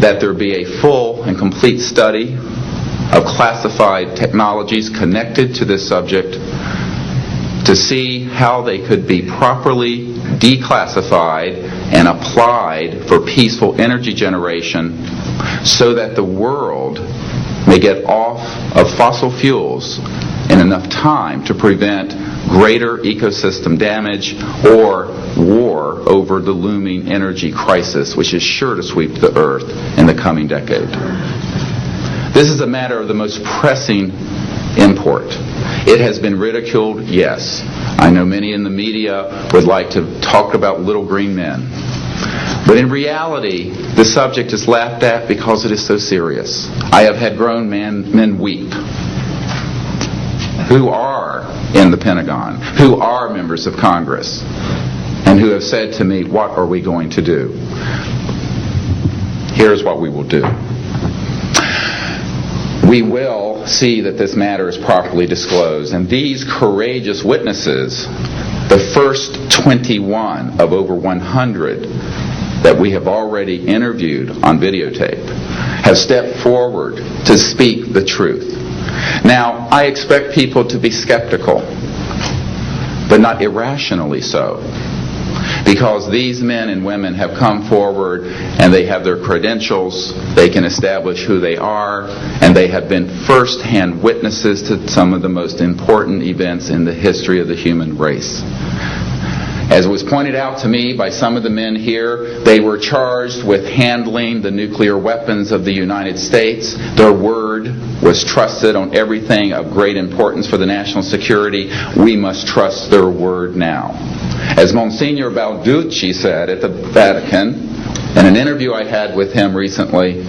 that there be a full and complete study of classified technologies connected to this subject to see how they could be properly declassified and applied for peaceful energy generation so that the world may get off of fossil fuels in enough time to prevent greater ecosystem damage or war over the looming energy crisis, which is sure to sweep the earth in the coming decade. This is a matter of the most pressing import. It has been ridiculed, yes. I know many in the media would like to talk about little green men. But in reality, the subject is laughed at because it is so serious. I have had grown men weep who are in the Pentagon, who are members of Congress, and who have said to me, what are we going to do? Here's what we will do. We will see that this matter is properly disclosed, and these courageous witnesses, the first 21 of over 100 that we have already interviewed on videotape, have stepped forward to speak the truth. Now, I expect people to be skeptical, but not irrationally so, because these men and women have come forward and they have their credentials, they can establish who they are, and they have been first-hand witnesses to some of the most important events in the history of the human race. As was pointed out to me by some of the men here, they were charged with handling the nuclear weapons of the United States. Their word was trusted on everything of great importance for the national security. We must trust their word now. As Monsignor Balducci said at the Vatican, in an interview I had with him recently,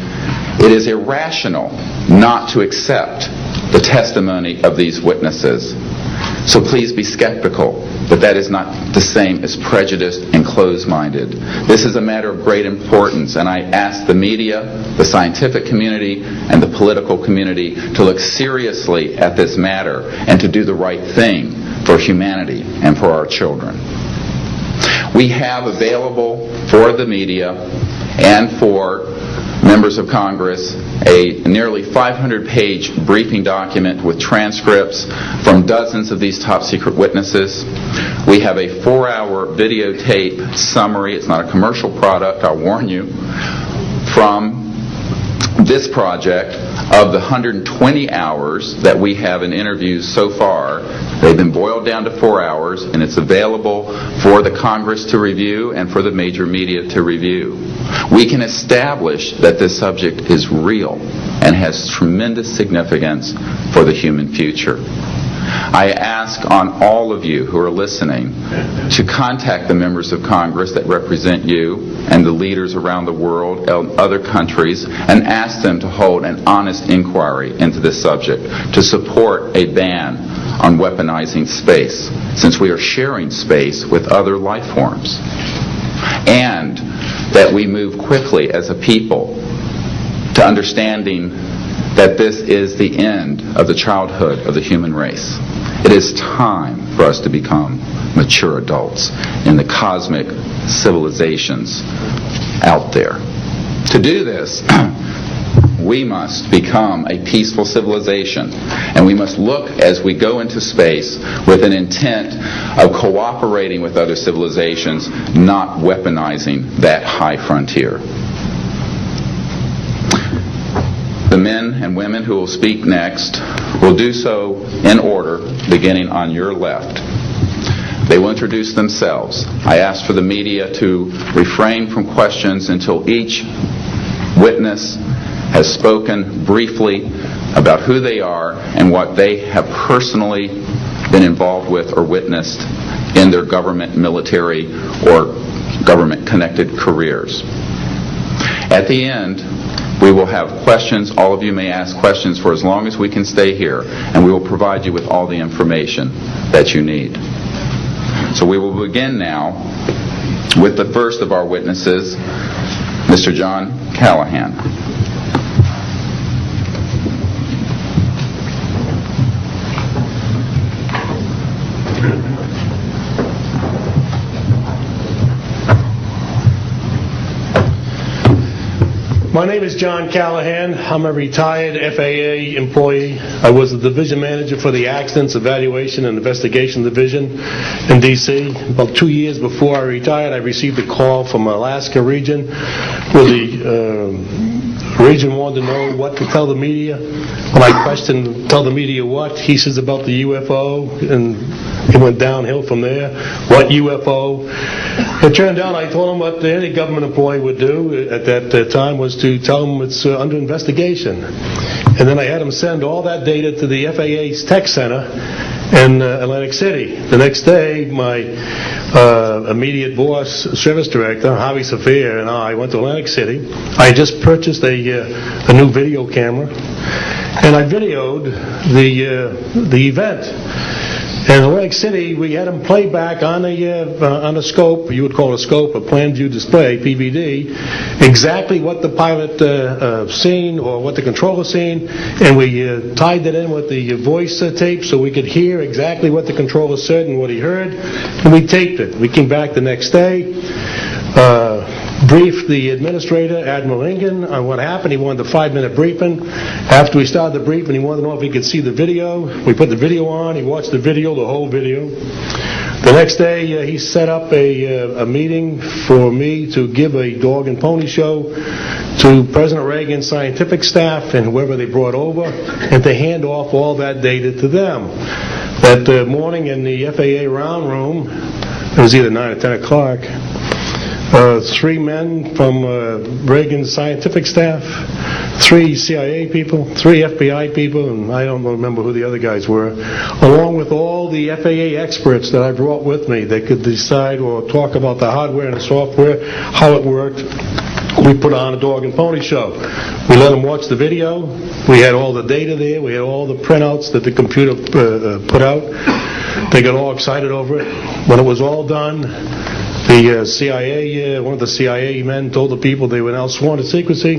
it is irrational not to accept the testimony of these witnesses. So please be skeptical, but that is not the same as prejudiced and closed-minded. This is a matter of great importance, and I ask the media, the scientific community, and the political community to look seriously at this matter and to do the right thing for humanity and for our children. We have available for the media and for members of Congress a nearly 500-page briefing document with transcripts from dozens of these top-secret witnesses. We have a 4-hour videotape summary. It's not a commercial product, I'll warn you, from this project of the 120 hours that we have in interviews so far. They've been boiled down to 4 hours, and it's available for the Congress to review and for the major media to review. We can establish that this subject is real and has tremendous significance for the human future. I ask on all of you who are listening to contact the members of Congress that represent you and the leaders around the world and other countries and ask them to hold an honest inquiry into this subject, to support a ban on weaponizing space, since we are sharing space with other life forms, and that we move quickly as a people to understanding that this is the end of the childhood of the human race. It is time for us to become mature adults in the cosmic civilizations out there. To do this, we must become a peaceful civilization, and we must look as we go into space with an intent of cooperating with other civilizations, not weaponizing that high frontier. The men and women who will speak next will do so in order, beginning on your left. They will introduce themselves. I ask for the media to refrain from questions until each witness has spoken briefly about who they are and what they have personally been involved with or witnessed in their government, military, or government-connected careers. At the end, we will have questions. All of you may ask questions for as long as we can stay here, and we will provide you with all the information that you need. So we will begin now with the first of our witnesses, Mr. John Callahan. My name is John Callahan. I'm a retired FAA employee. I was the division manager for the Accidents, Evaluation, and Investigation Division in D.C. About 2 years before I retired, I received a call from Alaska region where the region wanted to know what to tell the media. When I questioned, tell the media what? He says about the U.F.O, and it went downhill from there. What U.F.O? It turned out I told him what any government employee would do at that time was to tell him it's under investigation. And then I had him send all that data to the FAA's tech center in Atlantic City. The next day, my immediate boss, service director, Javi Safir, and I went to Atlantic City. I had just purchased a new video camera, and I videoed the event. In Atlantic City, we had them play back on a scope, you would call it a scope, a plan view display, PVD, exactly what the pilot seen or what the controller seen, and we tied that in with the voice tape so we could hear exactly what the controller said and what he heard, and we taped it. We came back the next day, briefed the administrator, Admiral Ingen, on what happened. He wanted a 5-minute briefing. After we started the briefing, he wanted to know if he could see the video. We put the video on. He watched the video, the whole video. The next day, he set up a meeting for me to give a dog and pony show to President Reagan's scientific staff and whoever they brought over, and to hand off all that data to them. That morning in the FAA round room, it was either 9 or 10 o'clock, 3 men from Reagan's scientific staff, 3 CIA people, 3 FBI people, and I don't remember who the other guys were, along with all the FAA experts that I brought with me that could decide or talk about the hardware and the software, how it worked. We put on a dog and pony show. We let them watch the video. We had all the data there. We had all the printouts that the computer put out. They got all excited over it. When it was all done, the CIA, one of the CIA men told the people they were now sworn to secrecy,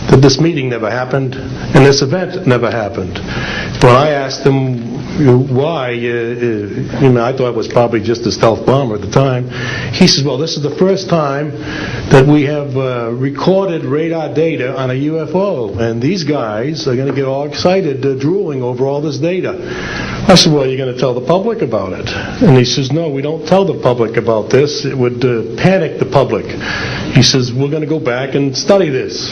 that this meeting never happened and this event never happened. When I asked them why, I thought it was probably just a stealth bomber at the time. He says, well, this is the first time that we have recorded radar data on a UFO, and these guys are going to get all excited, drooling over all this data. I said, well, you're going to tell the public about it? And he says, no, we don't tell the public about this. It would panic the public. He says, we're going to go back and study this.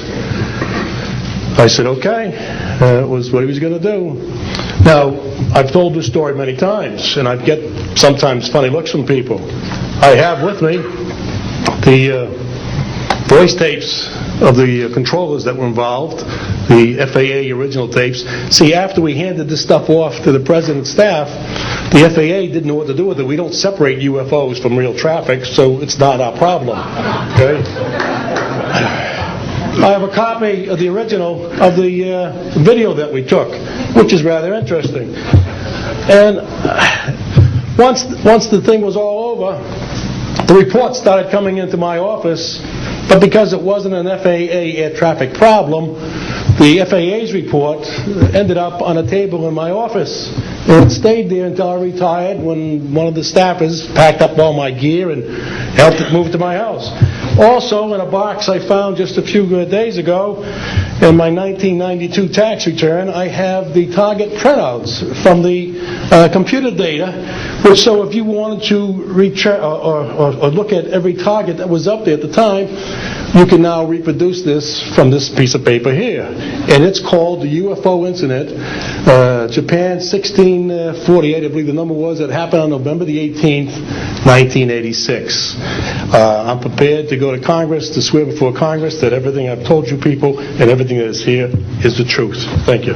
I said, okay. That was what he was going to do. Now, I've told this story many times, and I get sometimes funny looks from people. I have with me the voice tapes of the controllers that were involved, the FAA original tapes. See, after we handed this stuff off to the President's staff, the FAA didn't know what to do with it. We don't separate UFOs from real traffic, so it's not our problem. Okay? I have a copy of the original of the video that we took, which is rather interesting. And once the thing was all over, the reports started coming into my office, but because it wasn't an FAA air traffic problem, the FAA's report ended up on a table in my office. And it stayed there until I retired, when one of the staffers packed up all my gear and helped it move to my house. Also, in a box I found just a few days ago, in my 1992 tax return, I have the target printouts from the computer data, which, so if you wanted to or look at every target that was up there at the time, you can now reproduce this from this piece of paper here. And it's called the U.F.O. incident, Japan 1648, I believe the number was. It happened on November the 18th, 1986. I'm prepared to go to Congress, to swear before Congress that everything I've told you people and everything that is here is the truth. Thank you.